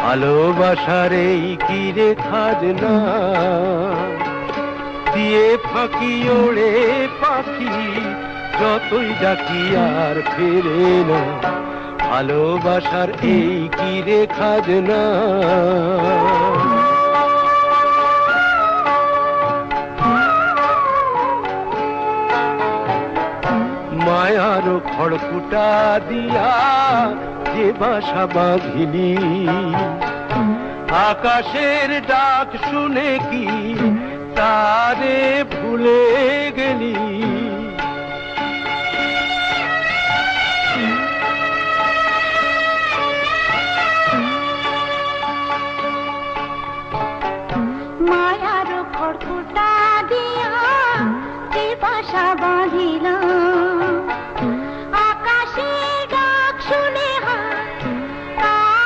ভালোবাসার এই কি রে খাজনা, দিয়ে ফাঁকি ওড়ে পাখি, যতই ডাকি আর ফেরে না। ভালোবাসার এই কি রে খাজনা। মায়ার খড়কুটা দিয়া যে বাসা বাঁধিলি, আকাশের ডাক শুনে কি তারে ভুলে গেলি।